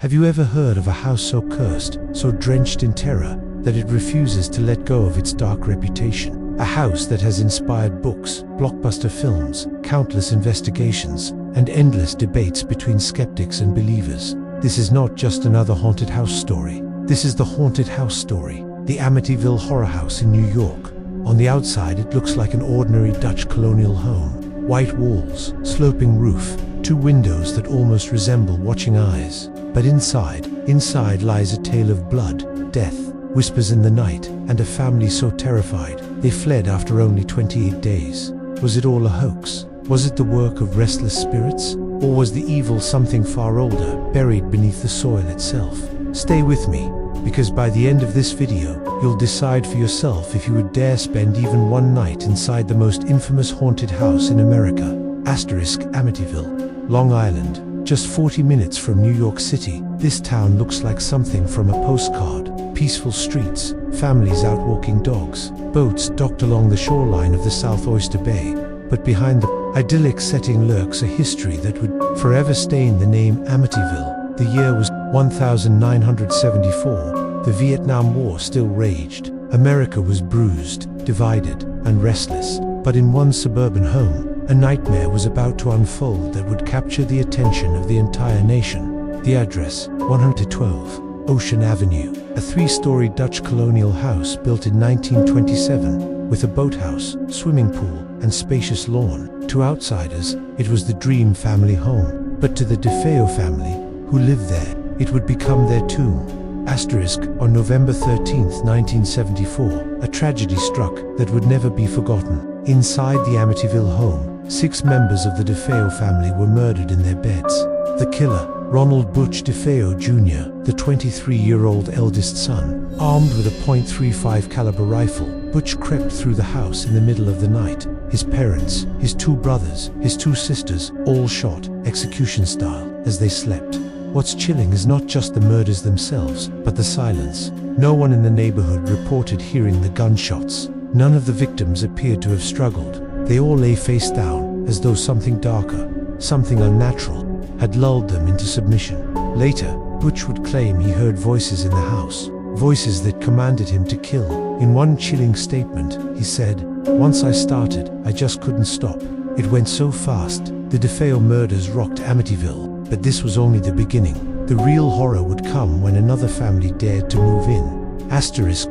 Have you ever heard of a house so cursed, so drenched in terror, that it refuses to let go of its dark reputation? A house that has inspired books, blockbuster films, countless investigations, and endless debates between skeptics and believers. This is not just another haunted house story. This is the haunted house story, the Amityville Horror House in New York. On the outside, it looks like an ordinary Dutch colonial home. White walls, sloping roof, 2 windows that almost resemble watching eyes. But inside lies a tale of blood, death, whispers in the night, and a family so terrified, they fled after only 28 days. Was it all a hoax? Was it the work of restless spirits? Or was the evil something far older, buried beneath the soil itself? Stay with me, because by the end of this video, you'll decide for yourself if you would dare spend even one night inside the most infamous haunted house in America. Amityville, Long Island, just 40 minutes from New York City. This town looks like something from a postcard. Peaceful streets, families out walking dogs, boats docked along the shoreline of the South Oyster Bay. But behind the idyllic setting lurks a history that would forever stain the name Amityville. The year was 1974. The Vietnam War still raged. America was bruised, divided, and restless. But in one suburban home, a nightmare was about to unfold that would capture the attention of the entire nation. The address, 112 Ocean Avenue, a 3-story Dutch colonial house built in 1927, with a boathouse, swimming pool, and spacious lawn. To outsiders, it was the dream family home. But to the DeFeo family, who lived there, it would become their tomb. On November 13, 1974, a tragedy struck that would never be forgotten. Inside the Amityville home, 6 members of the DeFeo family were murdered in their beds. The killer, Ronald Butch DeFeo Jr., the 23-year-old eldest son, armed with a .35 caliber rifle, Butch crept through the house in the middle of the night. His parents, his 2 brothers, his 2 sisters, all shot, execution style, as they slept. What's chilling is not just the murders themselves, but the silence. No one in the neighborhood reported hearing the gunshots. None of the victims appeared to have struggled. They all lay face down, as though something darker, something unnatural, had lulled them into submission. Later, Butch would claim he heard voices in the house, voices that commanded him to kill. In one chilling statement, he said, "Once I started, I just couldn't stop. It went so fast." The DeFeo murders rocked Amityville, but this was only the beginning. The real horror would come when another family dared to move in.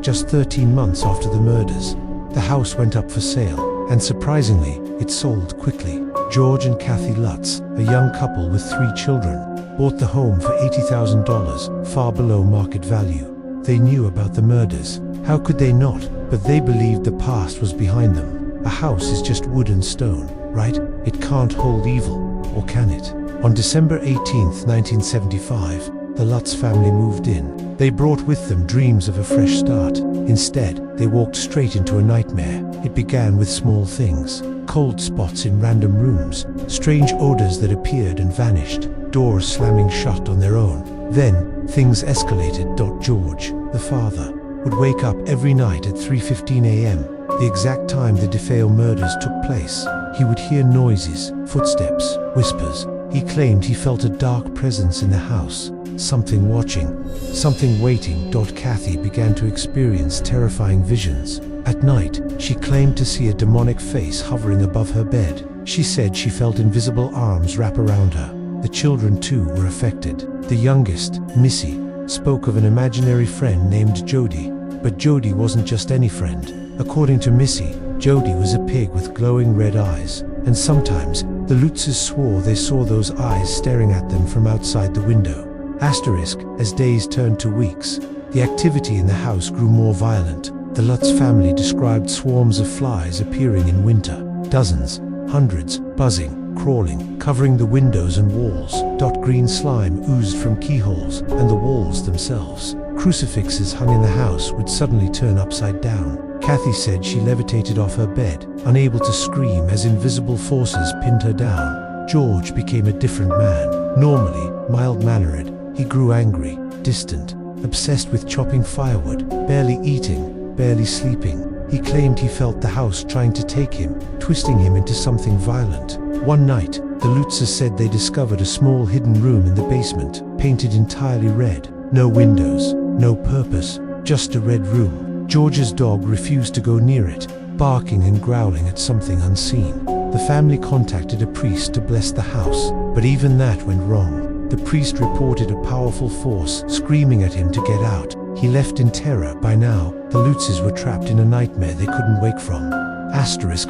Just 13 months after the murders, the house went up for sale, and surprisingly, it sold quickly. George and Kathy Lutz, a young couple with 3 children, bought the home for $80,000, far below market value. They knew about the murders. How could they not? But they believed the past was behind them. A house is just wood and stone, right? It can't hold evil, or can it? On December 18, 1975, the Lutz family moved in. They brought with them dreams of a fresh start. Instead, they walked straight into a nightmare. It began with small things. Cold spots in random rooms, strange odors that appeared and vanished, doors slamming shut on their own. Then, things escalated. George, the father, would wake up every night at 3:15 a.m., the exact time the DeFeo murders took place. He would hear noises, footsteps, whispers. He claimed he felt a dark presence in the house, something watching, something waiting. Kathy began to experience terrifying visions. At night, she claimed to see a demonic face hovering above her bed. She said she felt invisible arms wrap around her. The children too were affected. The youngest, Missy, spoke of an imaginary friend named Jody. But Jody wasn't just any friend. According to Missy, Jody was a pig with glowing red eyes, and sometimes the Lutzes swore they saw those eyes staring at them from outside the window. As days turned to weeks, the activity in the house grew more violent. The Lutz family described swarms of flies appearing in winter, dozens, hundreds, buzzing, crawling, covering the windows and walls. Green slime oozed from keyholes and the walls themselves. Crucifixes hung in the house would suddenly turn upside down. Kathy said she levitated off her bed, unable to scream as invisible forces pinned her down. George became a different man. Normally mild-mannered, he grew angry, distant, obsessed with chopping firewood, barely eating, barely sleeping. He claimed he felt the house trying to take him, twisting him into something violent. One night, the Lutzes said they discovered a small hidden room in the basement, painted entirely red. No windows, no purpose, just a red room. George's dog refused to go near it, barking and growling at something unseen. The family contacted a priest to bless the house, but even that went wrong. The priest reported a powerful force screaming at him to get out. He left in terror. By now, the Lutzes were trapped in a nightmare they couldn't wake from.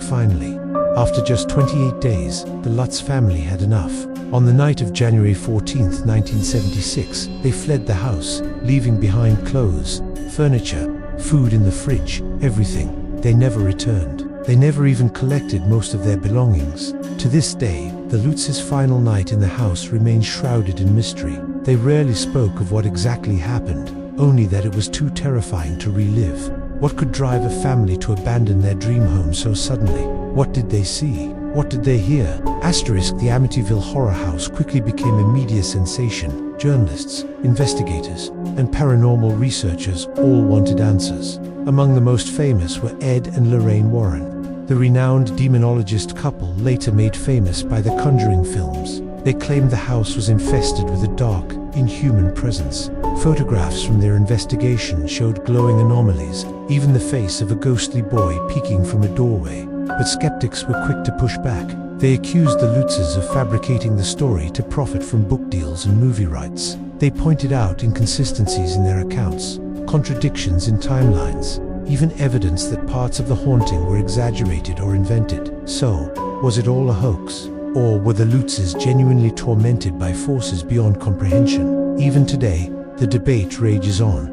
Finally, after just 28 days, the Lutz family had enough. On the night of January 14, 1976, they fled the house, leaving behind clothes, furniture, food in the fridge, everything. They never returned. They never even collected most of their belongings. To this day, the Lutzes' final night in the house remains shrouded in mystery. They rarely spoke of what exactly happened, only that it was too terrifying to relive. What could drive a family to abandon their dream home so suddenly? What did they see? What did they hear? The Amityville Horror House quickly became a media sensation. Journalists, investigators, and paranormal researchers all wanted answers. Among the most famous were Ed and Lorraine Warren, the renowned demonologist couple later made famous by the Conjuring films. They claimed the house was infested with a dark, inhuman presence. Photographs from their investigation showed glowing anomalies, even the face of a ghostly boy peeking from a doorway. But skeptics were quick to push back. They accused the Lutzes of fabricating the story to profit from book deals and movie rights. They pointed out inconsistencies in their accounts, contradictions in timelines, even evidence that parts of the haunting were exaggerated or invented. So, was it all a hoax? Or were the Lutzes genuinely tormented by forces beyond comprehension? Even today, the debate rages on.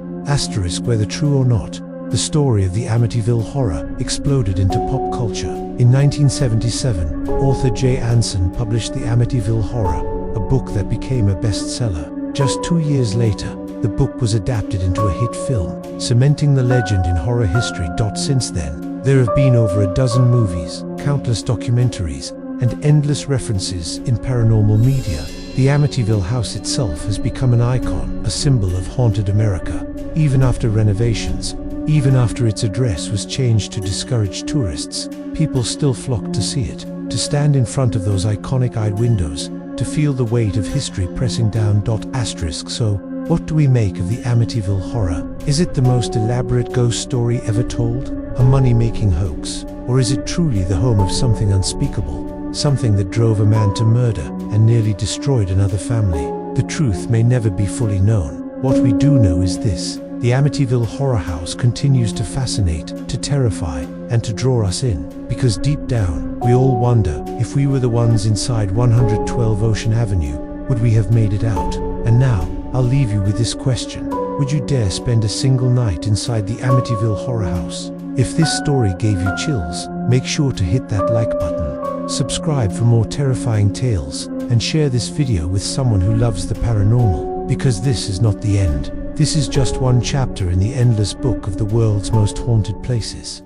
Whether true or not, the story of the Amityville Horror exploded into pop culture. In 1977, author Jay Anson published The Amityville Horror, a book that became a bestseller. Just 2 years later, the book was adapted into a hit film, cementing the legend in horror history. Since then, there have been over a dozen movies, countless documentaries, and endless references in paranormal media. The Amityville house itself has become an icon, a symbol of haunted America. Even after renovations, even after its address was changed to discourage tourists, people still flock to see it, to stand in front of those iconic-eyed windows, to feel the weight of history pressing down. So, what do we make of the Amityville Horror? Is it the most elaborate ghost story ever told? A money-making hoax? Or is it truly the home of something unspeakable? Something that drove a man to murder and nearly destroyed another family? The truth may never be fully known. What we do know is this: the Amityville Horror House continues to fascinate, to terrify, and to draw us in. Because deep down, we all wonder, if we were the ones inside 112 Ocean Avenue, would we have made it out? And now, I'll leave you with this question. Would you dare spend a single night inside the Amityville Horror House? If this story gave you chills, make sure to hit that like button. Subscribe for more terrifying tales, and share this video with someone who loves the paranormal. Because this is not the end. This is just one chapter in the endless book of the world's most haunted places.